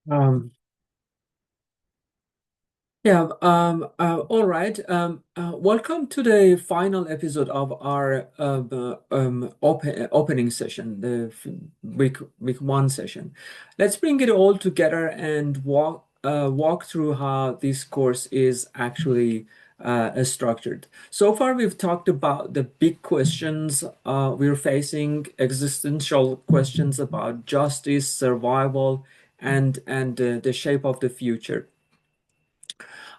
Um, all right. Welcome to the final episode of our opening session, the week one session. Let's bring it all together and walk through how this course is actually structured. So far, we've talked about the big questions we're facing, existential questions about justice, survival, and the shape of the future.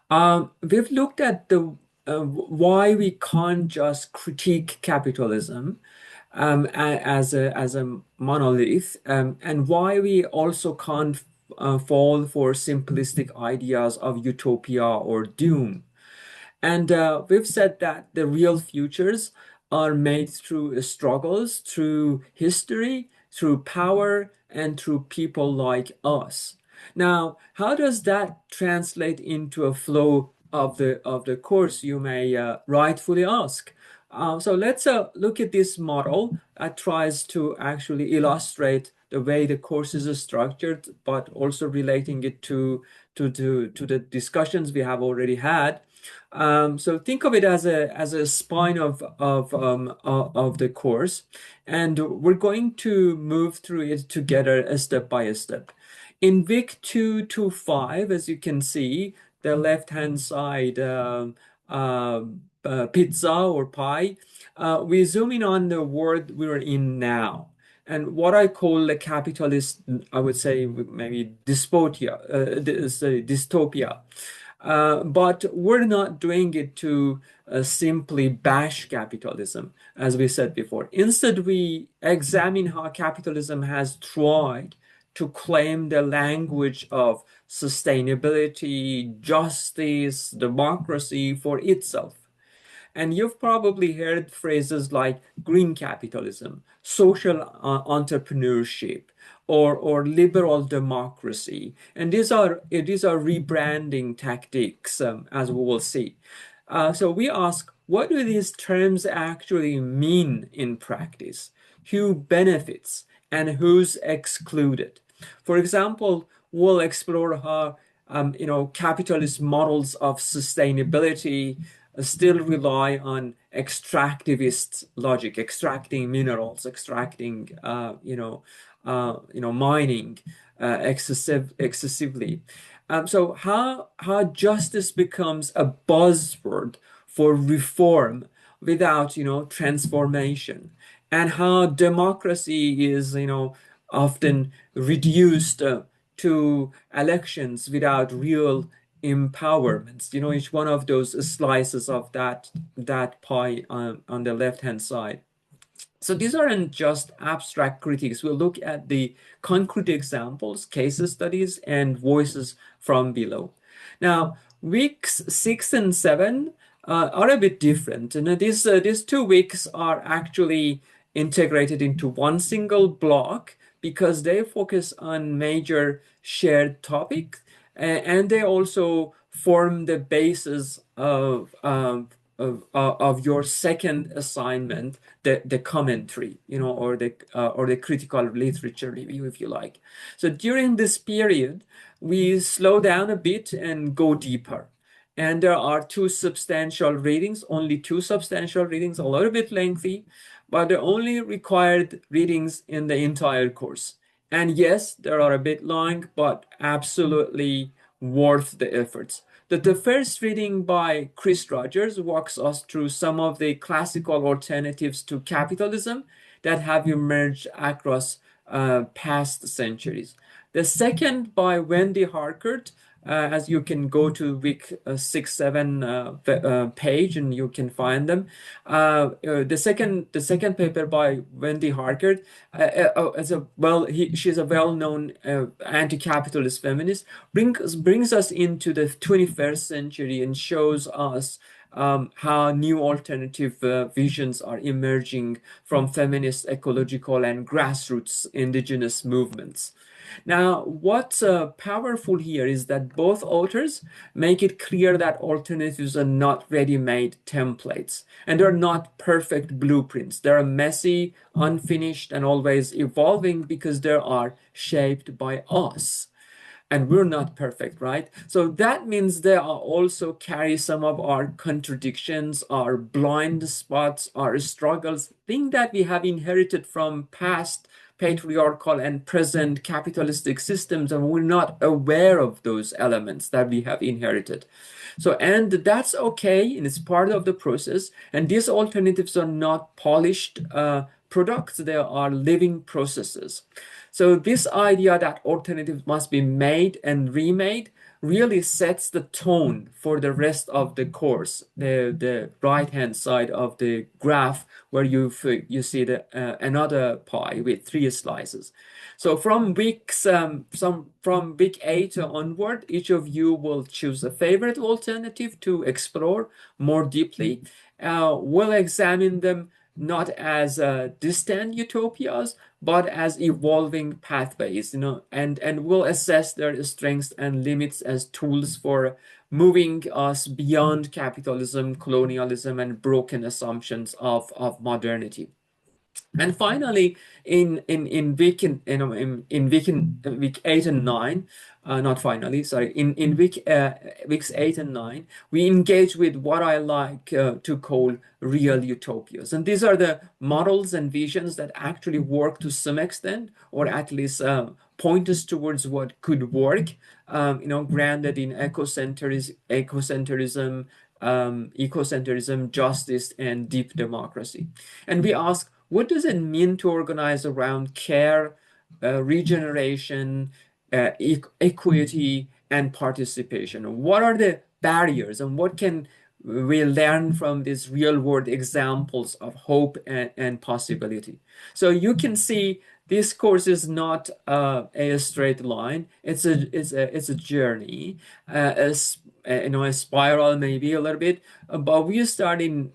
We've looked at the why we can't just critique capitalism as a monolith, and why we also can't fall for simplistic ideas of utopia or doom. And we've said that the real futures are made through struggles, through history, through power, and through people like us. Now, how does that translate into a flow of the course, you may rightfully ask? So let's look at this model that tries to actually illustrate the way the course is structured, but also relating it to the discussions we have already had. So think of it as a spine of the course, and we're going to move through it together step by step. In week 2 to 5, as you can see, the left-hand side uh, pizza or pie, we zoom in on the world we're in now. And what I call a capitalist, I would say maybe dystopia. But we're not doing it to simply bash capitalism, as we said before. Instead, we examine how capitalism has tried to claim the language of sustainability, justice, democracy for itself. And you've probably heard phrases like green capitalism, social entrepreneurship, or liberal democracy. And these are rebranding tactics, as we will see. So we ask, what do these terms actually mean in practice? Who benefits and who's excluded? For example, we'll explore how capitalist models of sustainability still rely on extractivist logic, extracting minerals, extracting, mining excessively. So how justice becomes a buzzword for reform without transformation, and how democracy is often reduced to elections without real empowerments. Each one of those slices of that pie on the left hand side. So these aren't just abstract critiques. We'll look at the concrete examples, case studies, and voices from below. Now, weeks 6 and 7 are a bit different, and these 2 weeks are actually integrated into one single block because they focus on major shared topics, and they also form the basis of your second assignment, the commentary, or the critical literature review, if you like. So during this period, we slow down a bit and go deeper. And there are two substantial readings, only two substantial readings, a little bit lengthy, but the only required readings in the entire course. And yes, they are a bit long, but absolutely worth the efforts. The first reading by Chris Rogers walks us through some of the classical alternatives to capitalism that have emerged across past centuries. The second by Wendy Harcourt, as you can go to week 6, 7 page and you can find them. The second paper by Wendy Harcourt, she's a well-known anti-capitalist feminist, brings us into the 21st century and shows us how new alternative visions are emerging from feminist, ecological, and grassroots indigenous movements. Now, what's powerful here is that both authors make it clear that alternatives are not ready-made templates, and they're not perfect blueprints. They're messy, unfinished, and always evolving because they are shaped by us. and we're not perfect, right? So that means they are also carry some of our contradictions, our blind spots, our struggles, things that we have inherited from past patriarchal and present capitalistic systems, and we're not aware of those elements that we have inherited. So, and that's okay, and it's part of the process. And these alternatives are not polished products, they are living processes. So, this idea that alternatives must be made and remade really sets the tone for the rest of the course. The right hand side of the graph, where you see the another pie with three slices. So from week 8 onward, each of you will choose a favorite alternative to explore more deeply. We'll examine them not as distant utopias, but as evolving pathways, and we'll assess their strengths and limits as tools for moving us beyond capitalism, colonialism, and broken assumptions of modernity. And finally, in week week 8 and 9, not finally, sorry, in weeks 8 and 9, we engage with what I like to call real utopias, and these are the models and visions that actually work to some extent, or at least point us towards what could work. Grounded in ecocentrism, justice, and deep democracy. And we ask, what does it mean to organize around care, regeneration, equity, and participation? What are the barriers, and what can we learn from these real world examples of hope and possibility? So you can see this course is not a straight line. It's a journey, a spiral maybe a little bit. But we start in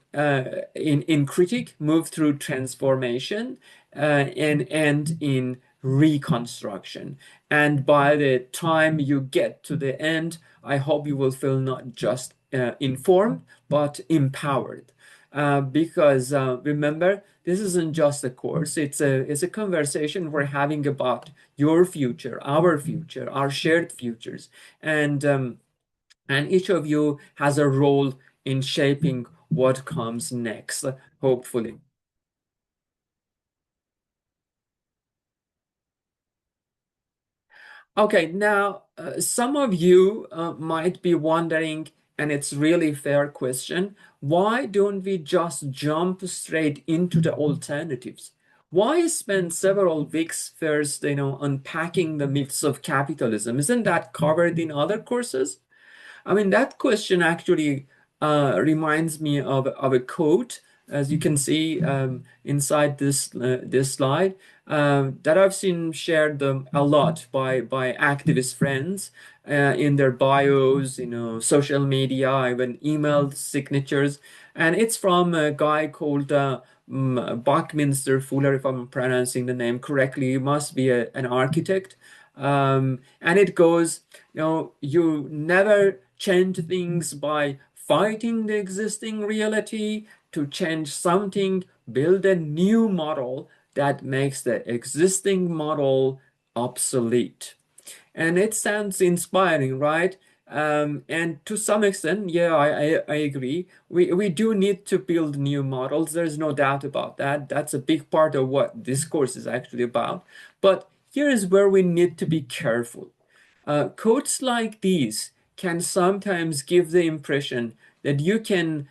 critique, move through transformation, and end in reconstruction. And by the time you get to the end, I hope you will feel not just informed, but empowered. Because remember, this isn't just a course, it's a conversation we're having about your future, our shared futures. And each of you has a role in shaping what comes next, hopefully. Okay, now some of you might be wondering, and it's really fair question, why don't we just jump straight into the alternatives? Why spend several weeks first, unpacking the myths of capitalism? Isn't that covered in other courses? I mean, that question actually reminds me of a quote, as you can see inside this slide, that I've seen shared a lot by activist friends in their bios, social media, even email signatures, and it's from a guy called Buckminster Fuller, if I'm pronouncing the name correctly. He must be an architect. And it goes, you never change things by fighting the existing reality. To change something, build a new model that makes the existing model obsolete. And it sounds inspiring, right? And to some extent, yeah, I agree. We do need to build new models. There's no doubt about that. That's a big part of what this course is actually about. But here is where we need to be careful. Quotes like these can sometimes give the impression that you can,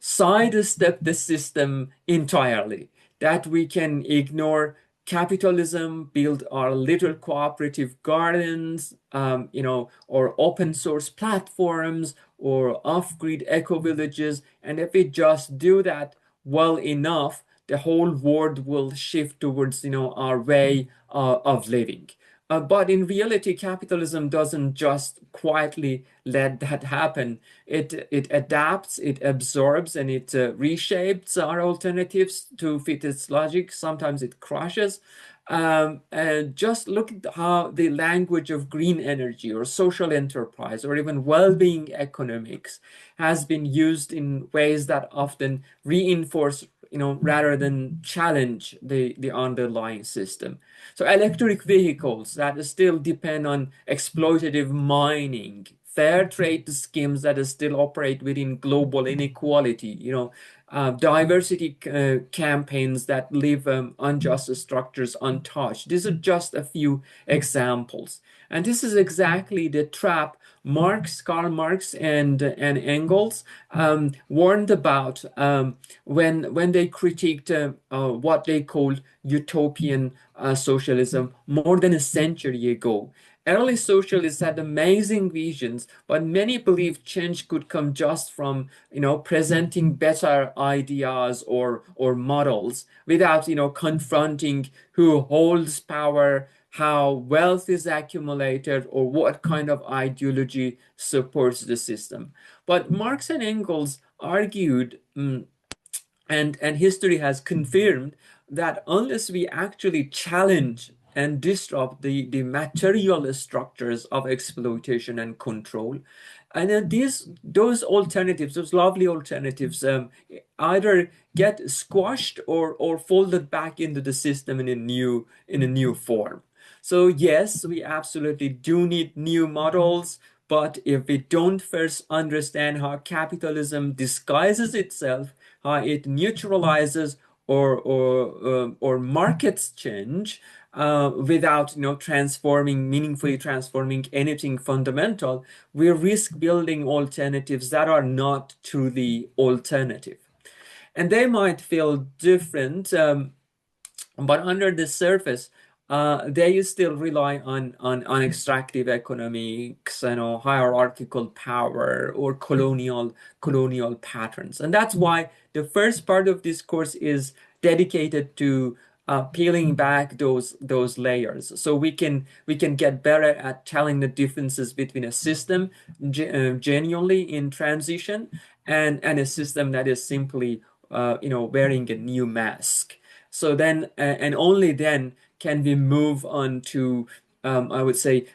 sidestep the system entirely, that we can ignore capitalism, build our little cooperative gardens, or open source platforms, or off-grid eco-villages. And if we just do that well enough, the whole world will shift towards, our way of living. But in reality, capitalism doesn't just quietly let that happen. It adapts, it absorbs, and it reshapes our alternatives to fit its logic. Sometimes it crushes. And just look at how the language of green energy or social enterprise or even well-being economics has been used in ways that often reinforce rather than challenge the underlying system. So electric vehicles that still depend on exploitative mining, fair trade schemes that still operate within global inequality, diversity campaigns that leave unjust structures untouched. These are just a few examples. And this is exactly the trap Karl Marx and Engels warned about when they critiqued what they called utopian socialism more than a century ago. Early socialists had amazing visions, but many believed change could come just from, presenting better ideas or models without, confronting who holds power, how wealth is accumulated, or what kind of ideology supports the system. But Marx and Engels argued, and history has confirmed that unless we actually challenge and disrupt the material structures of exploitation and control, and then those alternatives, those lovely alternatives, either get squashed or folded back into the system in a new form. So yes, we absolutely do need new models, but if we don't first understand how capitalism disguises itself, how it neutralizes or markets change without meaningfully transforming anything fundamental, we risk building alternatives that are not truly alternative. And they might feel different, but under the surface, they still rely on extractive economics, hierarchical power or colonial patterns. And that's why the first part of this course is dedicated to peeling back those layers, so we can get better at telling the differences between a system genuinely in transition and a system that is simply wearing a new mask. So then, and only then can we move on to, I would say,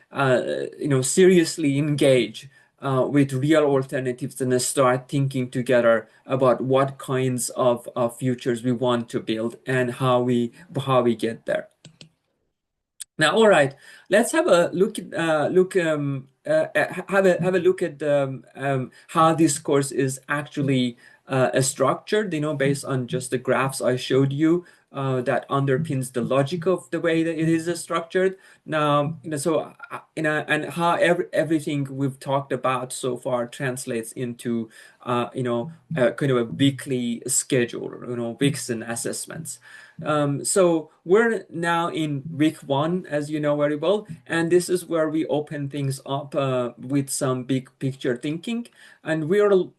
seriously engage with real alternatives and start thinking together about what kinds of futures we want to build and how we get there. Now, all right, let's have a look at have a look at how this course is actually structured. Based on just the graphs I showed you, that underpins the logic of the way that it is structured. Now, and how everything we've talked about so far translates into kind of a weekly schedule, weeks and assessments. So we're now in week one, as you know very well, and this is where we open things up with some big picture thinking, and we're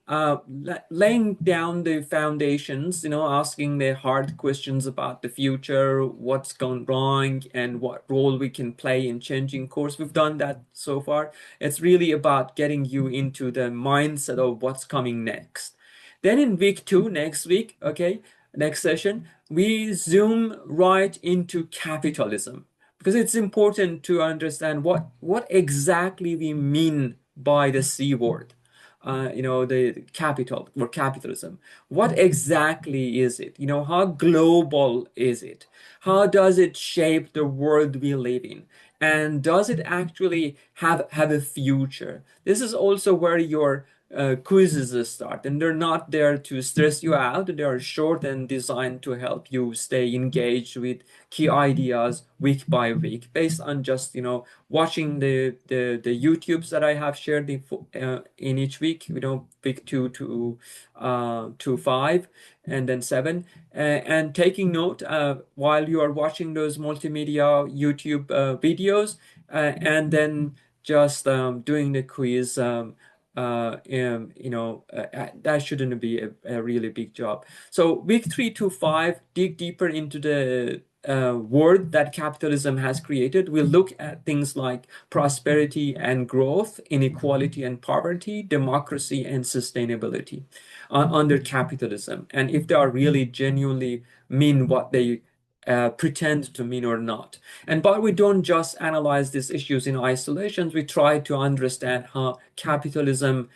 laying down the foundations, asking the hard questions about the future, what's gone wrong, and what role we can play in changing course. We've done that so far. It's really about getting you into the mindset of what's coming next. Then in week two, next week, okay, next session, we zoom right into capitalism because it's important to understand what exactly we mean by the C word. The capital or capitalism. What exactly is it? How global is it? How does it shape the world we live in? And does it actually have a future? This is also where your quizzes start, and they're not there to stress you out. They are short and designed to help you stay engaged with key ideas week by week, based on just watching the YouTubes that I have shared in each week. Week two to five, and then seven, and taking note while you are watching those multimedia YouTube videos, and then just doing the quiz. That shouldn't be a really big job. So week three to five, dig deeper into the word that capitalism has created. We'll look at things like prosperity and growth, inequality and poverty, democracy and sustainability under capitalism, and if they are really genuinely mean what they pretend to mean or not. And but we don't just analyze these issues in isolation. We try to understand how capitalism,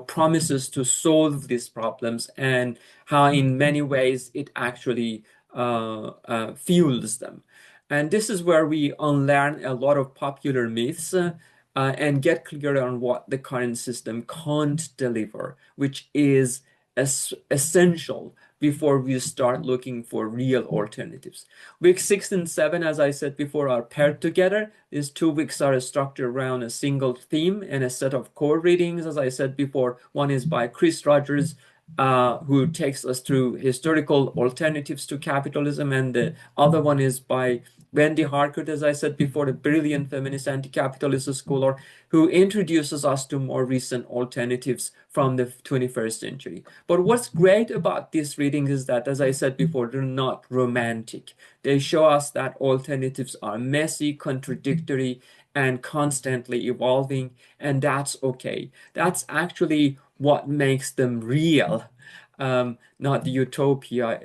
promises to solve these problems, and how in many ways it actually fuels them. And this is where we unlearn a lot of popular myths, and get clear on what the current system can't deliver, which is essential before we start looking for real alternatives. Week 6 and 7, as I said before, are paired together. These 2 weeks are structured around a single theme and a set of core readings. As I said before, one is by Chris Rogers, who takes us through historical alternatives to capitalism, and the other one is by Wendy Harcourt, as I said before, a brilliant feminist anti-capitalist scholar who introduces us to more recent alternatives from the 21st century. But what's great about these readings is that, as I said before, they're not romantic. They show us that alternatives are messy, contradictory, and constantly evolving, and that's okay. That's actually what makes them real, not utopia.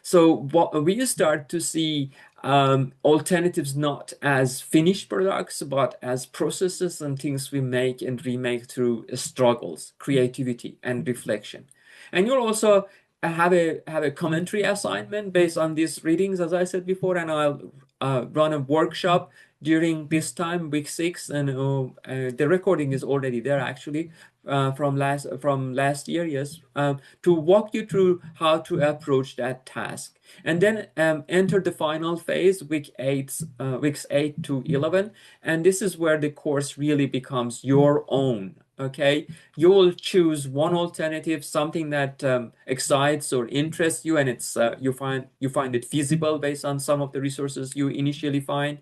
So what we start to see, alternatives not as finished products, but as processes and things we make and remake through struggles, creativity, and reflection. And you'll also have a commentary assignment based on these readings, as I said before, and I'll run a workshop during this time, week 6, and the recording is already there actually, from last year, yes, to walk you through how to approach that task, and then enter the final phase, weeks 8 to 11, and this is where the course really becomes your own. Okay, you will choose one alternative, something that excites or interests you, and it's you find it feasible based on some of the resources you initially find,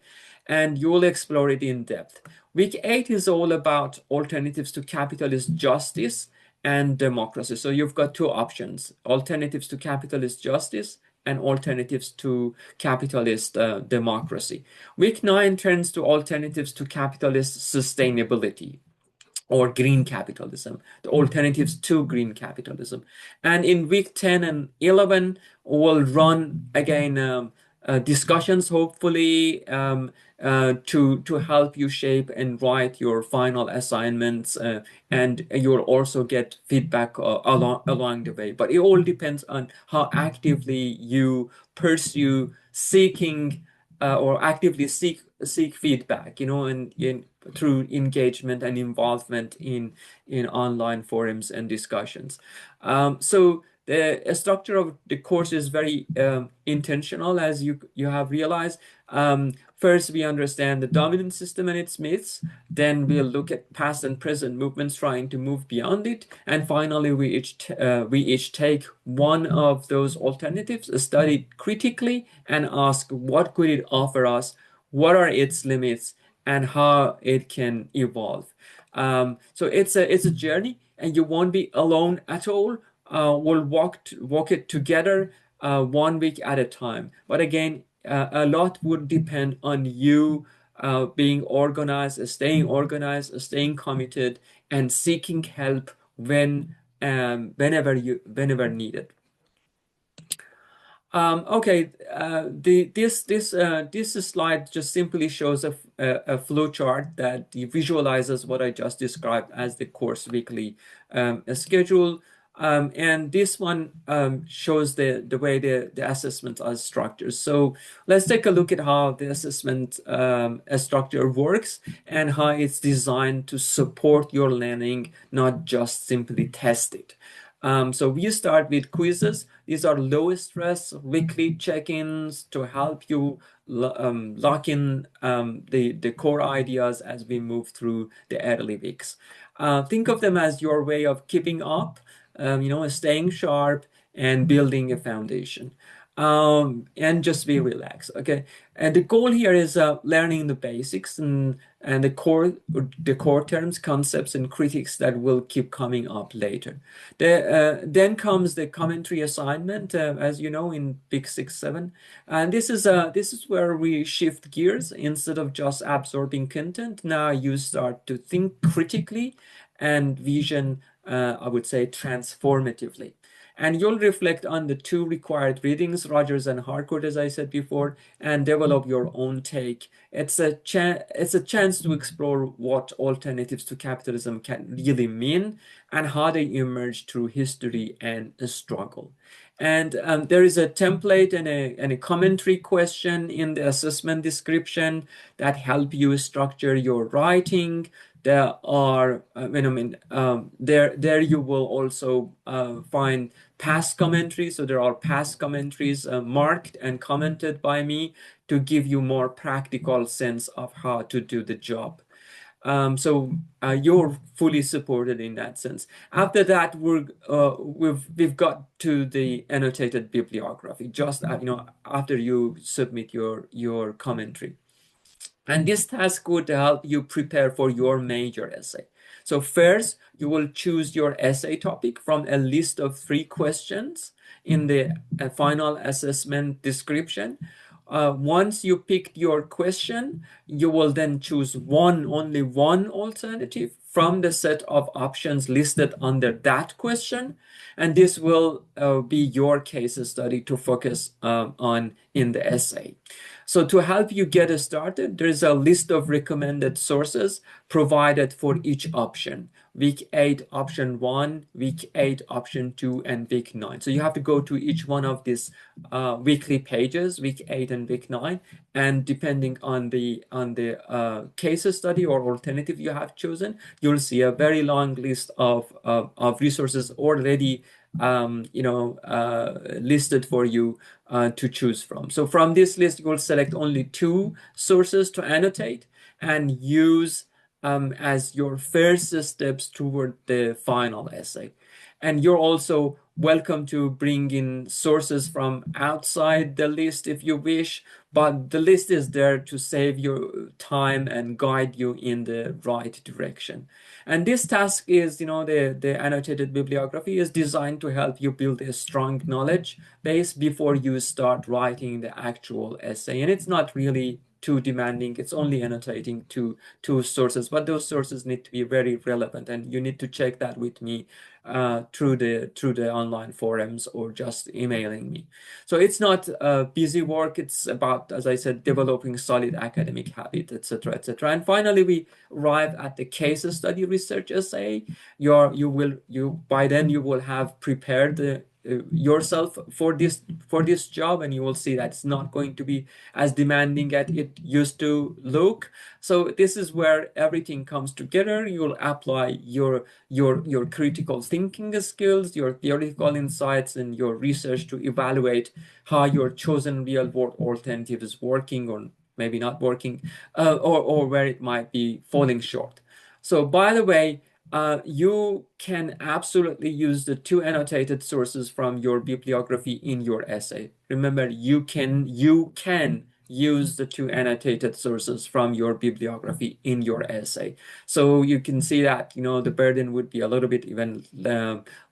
and you will explore it in depth. Week 8 is all about alternatives to capitalist justice and democracy. So you've got 2 options: alternatives to capitalist justice and alternatives to capitalist democracy. Week 9 turns to alternatives to capitalist sustainability, or green capitalism, the alternatives to green capitalism. And in week 10 and 11, we'll run again discussions, hopefully, to help you shape and write your final assignments, and you'll also get feedback along the way. But it all depends on how actively you pursue seeking, or actively seek feedback, and through engagement and involvement in online forums and discussions. So the structure of the course is very intentional, as you have realized. First, we understand the dominant system and its myths. Then we'll look at past and present movements trying to move beyond it. And finally, we each take one of those alternatives, study it critically, and ask, what could it offer us? What are its limits? And how it can evolve. So it's a journey, and you won't be alone at all. We'll walk it together, 1 week at a time. But again, a lot would depend on you being organized, staying committed, and seeking help whenever needed. Okay, this slide just simply shows a flow chart that visualizes what I just described as the course weekly schedule. And this one shows the way the assessments are structured. So let's take a look at how the assessment structure works and how it's designed to support your learning, not just simply test it. So we start with quizzes. These are low stress weekly check-ins to help you lock in the core ideas as we move through the early weeks. Think of them as your way of keeping up, staying sharp and building a foundation. And just be relaxed. Okay, and the goal here is learning the basics and the core terms, concepts, and critiques that will keep coming up later. Then comes the commentary assignment, as you know, in week 6, 7, and this is where we shift gears. Instead of just absorbing content, now you start to think critically and vision, I would say, transformatively. And you'll reflect on the two required readings, Rogers and Harcourt, as I said before, and develop your own take. It's a chance to explore what alternatives to capitalism can really mean and how they emerge through history and struggle. And there is a template and a commentary question in the assessment description that help you structure your writing. There are, there you will also find past commentaries. So there are past commentaries marked and commented by me to give you more practical sense of how to do the job. So you're fully supported in that sense. After that, we've got to the annotated bibliography. Just after you submit your commentary. And this task would help you prepare for your major essay. So first, you will choose your essay topic from a list of 3 questions in the final assessment description. Once you pick your question, you will then choose only one alternative from the set of options listed under that question. And this will be your case study to focus on in the essay. So to help you get started, there is a list of recommended sources provided for each option. Week 8, option 1, week 8, option 2, and week 9. So you have to go to each one of these weekly pages, week 8 and week 9, and depending on the case study or alternative you have chosen, you'll see a very long list of resources already listed for you to choose from. So from this list, you will select only 2 sources to annotate and use as your first steps toward the final essay. And you're also welcome to bring in sources from outside the list if you wish, but the list is there to save your time and guide you in the right direction. And this task is, the annotated bibliography is designed to help you build a strong knowledge base before you start writing the actual essay. And it's not really too demanding. It's only annotating two sources, but those sources need to be very relevant, and you need to check that with me through the online forums or just emailing me. So it's not busy work. It's about, as I said, developing solid academic habit, etc., etc. And finally, we arrive at the case study research essay. By then you will have prepared yourself for this job, and you will see that it's not going to be as demanding as it used to look. So this is where everything comes together. You'll apply your critical thinking skills, your theoretical insights, and your research to evaluate how your chosen real world alternative is working or maybe not working, or where it might be falling short. So by the way, you can absolutely use the 2 annotated sources from your bibliography in your essay. Remember, you can use the 2 annotated sources from your bibliography in your essay. So you can see that, the burden would be a little bit even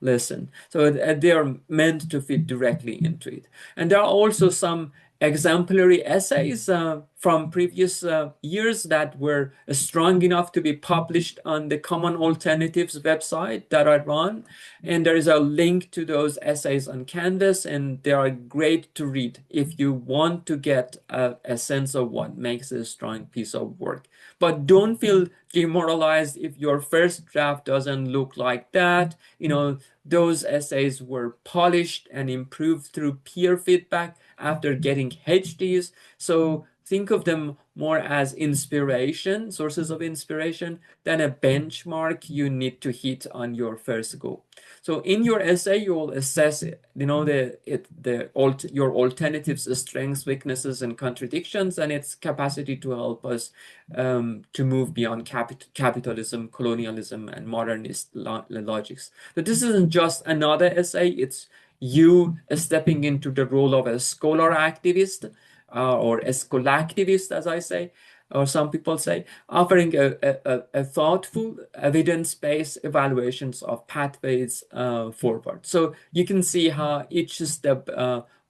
lessen. So they are meant to fit directly into it. And there are also some exemplary essays from previous years that were strong enough to be published on the Common Alternatives website that I run. And there is a link to those essays on Canvas, and they are great to read if you want to get a sense of what makes a strong piece of work. But don't feel demoralized if your first draft doesn't look like that. Those essays were polished and improved through peer feedback after getting HDs. So think of them more as inspiration, sources of inspiration, than a benchmark you need to hit on your first go. So in your essay, you will assess your alternatives' strengths, weaknesses, and contradictions, and its capacity to help us to move beyond capitalism, colonialism, and modernist logics. But this isn't just another essay. It's you stepping into the role of a scholar activist, or a scholactivist, as I say, or some people say, offering a thoughtful, evidence-based evaluations of pathways forward. So you can see how each step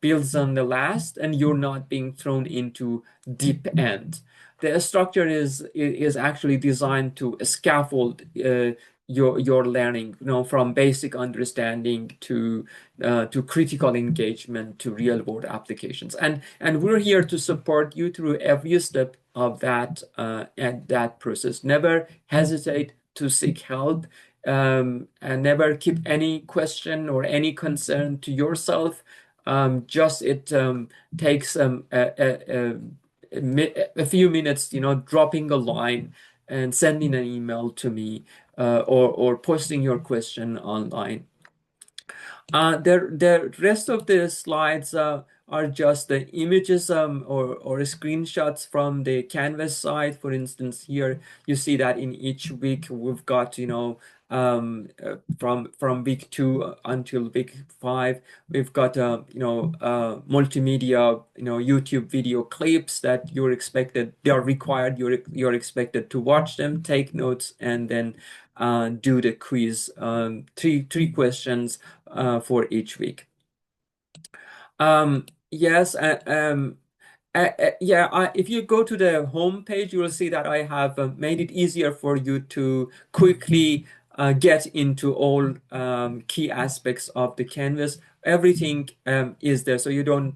builds on the last, and you're not being thrown into deep end. The structure is actually designed to scaffold your learning, from basic understanding to critical engagement to real world applications. And we're here to support you through every step of that process. Never hesitate to seek help, and never keep any question or any concern to yourself. Just it takes a few minutes, dropping a line and sending an email to me, or posting your question online. The rest of the slides are just the images, or screenshots from the Canvas site. For instance, here you see that in each week we've got, from week 2 until week 5, we've got multimedia, YouTube video clips that they are required. You're expected to watch them, take notes, and then do the quiz. Three questions for each week. Yes, yeah, if you go to the home page, you will see that I have made it easier for you to quickly get into all key aspects of the Canvas. Everything is there, so you don't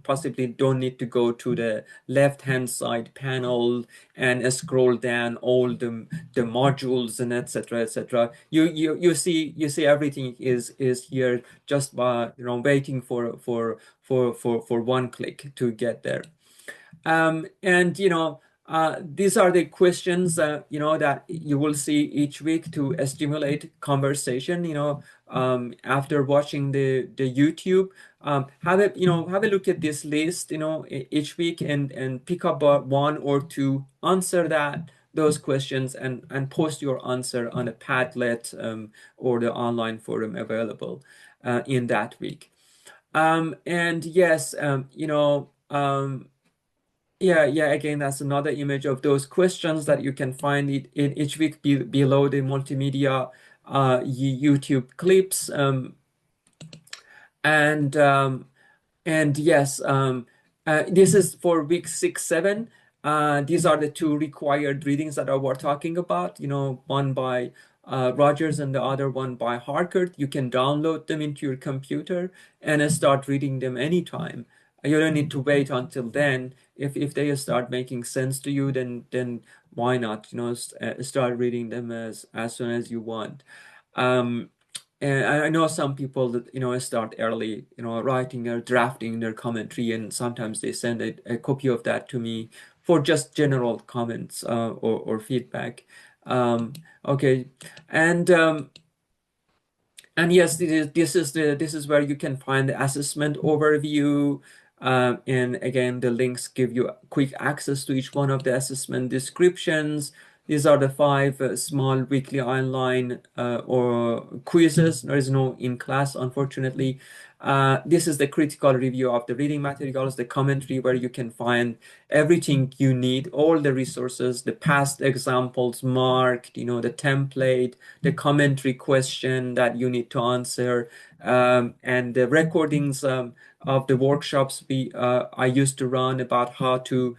need to go to the left-hand side panel and scroll down all the modules and etc. etc. You see everything is here, just by waiting for one click to get there. And these are the questions that you will see each week to stimulate conversation. After watching the YouTube, have a look at this list, each week, and pick up one or two, answer those questions, and post your answer on a Padlet, or the online forum available in that week. And yes, yeah, again, that's another image of those questions that you can find it in each week below the multimedia YouTube clips. And yes, this is for week 6, 7. These are the two required readings that we're talking about, one by Rogers and the other one by Harkert. You can download them into your computer and start reading them anytime. You don't need to wait until then. If they start making sense to you, then why not, start reading them as soon as you want. And I know some people that, start early, writing or drafting their commentary, and sometimes they send a copy of that to me for just general comments, or feedback. Okay, and yes, this is where you can find the assessment overview. And again, the links give you quick access to each one of the assessment descriptions. These are the 5 small weekly online or quizzes. There is no in class, unfortunately. This is the critical review of the reading materials, the commentary, where you can find everything you need, all the resources, the past examples marked, the template, the commentary question that you need to answer, and the recordings of the workshops I used to run about how to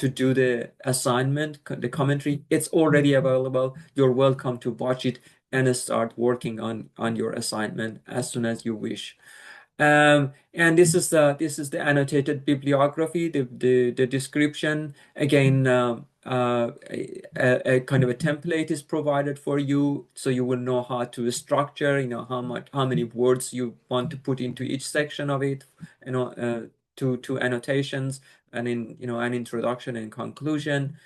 do the assignment, the commentary. It's already available. You're welcome to watch it and start working on your assignment as soon as you wish. And this is the annotated bibliography, the description. Again, a kind of a template is provided for you, so you will know how to structure, how many words you want to put into each section of it, to annotations, and an introduction and conclusion,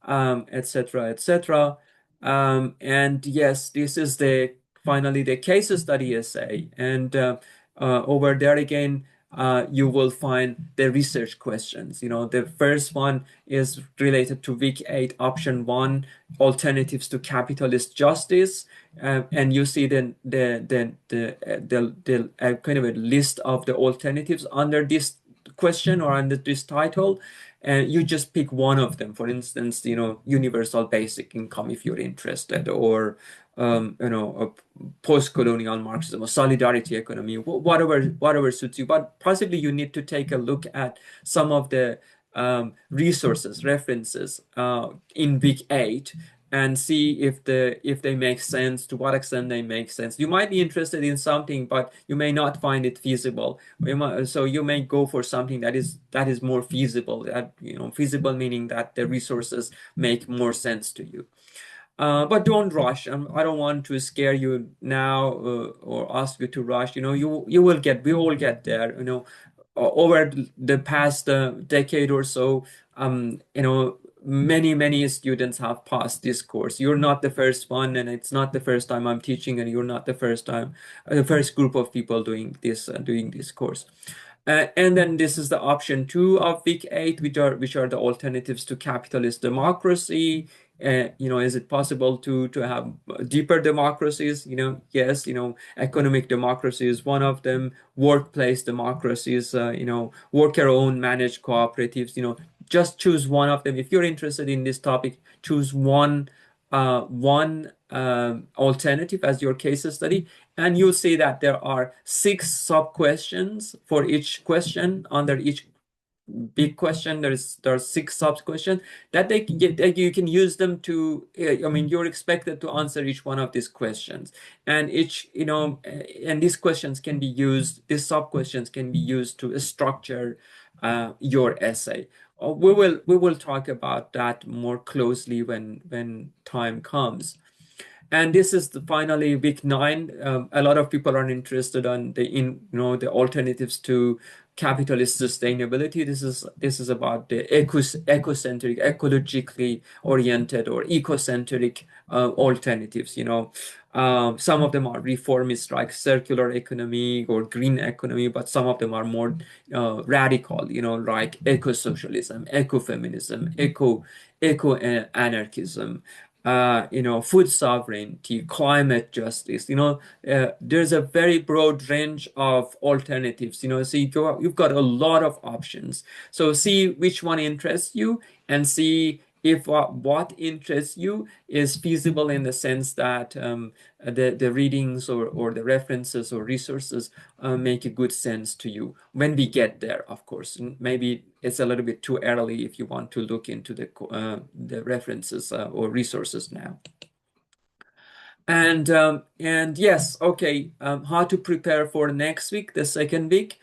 etc., etc. And yes, this is finally the case study essay. And over there again, you will find the research questions. The first one is related to week 8, option 1, alternatives to capitalist justice. And you see the kind of a list of the alternatives under this question or under this title. And you just pick one of them. For instance, universal basic income, if you're interested, or a post-colonial Marxism or solidarity economy, whatever suits you. But possibly you need to take a look at some of the resources, references in week 8, and see if they make sense, to what extent they make sense. You might be interested in something, but you may not find it feasible. So you may go for something that is more feasible. That, feasible meaning that the resources make more sense to you. But don't rush. I don't want to scare you now, or ask you to rush. We all get there. Over the past decade or so, many students have passed this course. You're not the first one, and it's not the first time I'm teaching, and you're not the first group of people doing this course. And then this is the option two of week 8, which are the alternatives to capitalist democracy. Is it possible to have deeper democracies? Yes. Economic democracy is one of them. Workplace democracies. Worker-owned managed cooperatives. Just choose one of them. If you're interested in this topic, choose one alternative as your case study, and you'll see that there are 6 sub questions for each question. Under each big question, there are 6 sub questions that you can use them to. You're expected to answer each one of these questions, and these questions can be used. These sub questions can be used to structure your essay. We will talk about that more closely when time comes. And this is finally week 9. A lot of people are interested on the alternatives to capitalist sustainability. This is about the ecocentric, ecologically oriented, or ecocentric alternatives. Some of them are reformist, like circular economy or green economy, but some of them are more radical, like eco-socialism, ecofeminism, eco-anarchism, food sovereignty, climate justice. There's a very broad range of alternatives. So you've got a lot of options. So see which one interests you, and see if what interests you is feasible, in the sense that the readings or the references or resources make a good sense to you when we get there. Of course, maybe it's a little bit too early if you want to look into the references or resources now. And yes, okay. How to prepare for next week, the second week?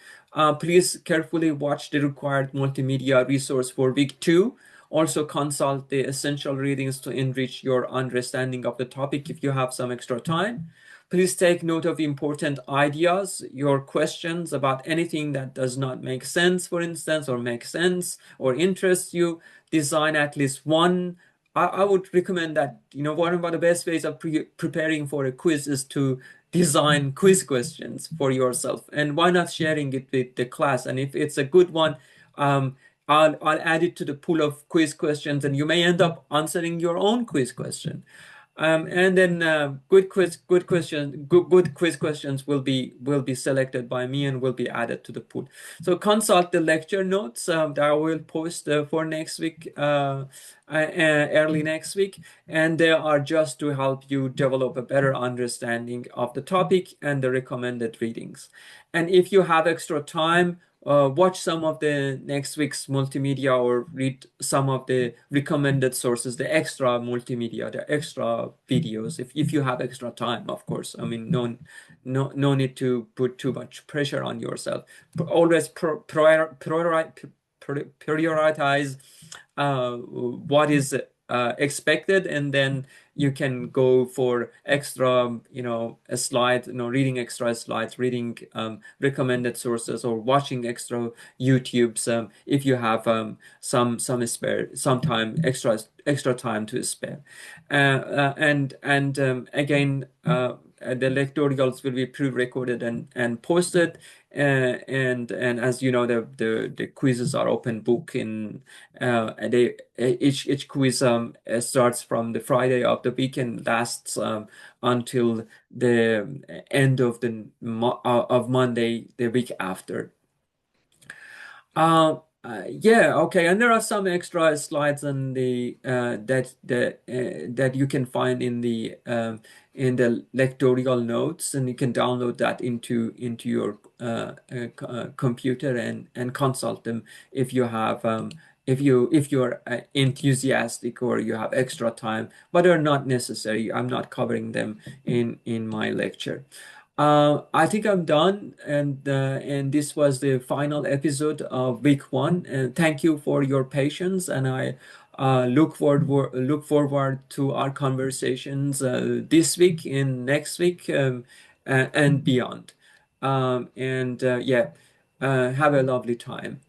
Please carefully watch the required multimedia resource for week 2. Also consult the essential readings to enrich your understanding of the topic if you have some extra time. Please take note of important ideas, your questions about anything that does not make sense, for instance, or make sense or interests you. Design at least one. I would recommend that, one of the best ways of preparing for a quiz is to design quiz questions for yourself. And why not sharing it with the class? And if it's a good one, I'll add it to the pool of quiz questions, and you may end up answering your own quiz question. And then good quiz questions will be selected by me and will be added to the pool. So consult the lecture notes that I will post for next week, early next week, and they are just to help you develop a better understanding of the topic and the recommended readings. And if you have extra time, watch some of the next week's multimedia, or read some of the recommended sources, the extra multimedia, the extra videos, if you have extra time, of course. No need to put too much pressure on yourself. Always prioritize what is expected, and then you can go for extra, a slide, reading extra slides, reading recommended sources, or watching extra YouTubes if you have some time, extra time to spare. And again, the lectorials will be pre-recorded and posted. And as you know, the quizzes are open book. Each quiz starts from the Friday of the week and lasts until the end of Monday the week after. Yeah, okay, and there are some extra slides on the that you can find in the lectorial notes, and you can download that into your computer and consult them if you have if you're enthusiastic or you have extra time, but are not necessary. I'm not covering them in my lecture. I think I'm done, and this was the final episode of week one. And thank you for your patience, and I look forward to our conversations this week and next week, and beyond. And yeah, have a lovely time.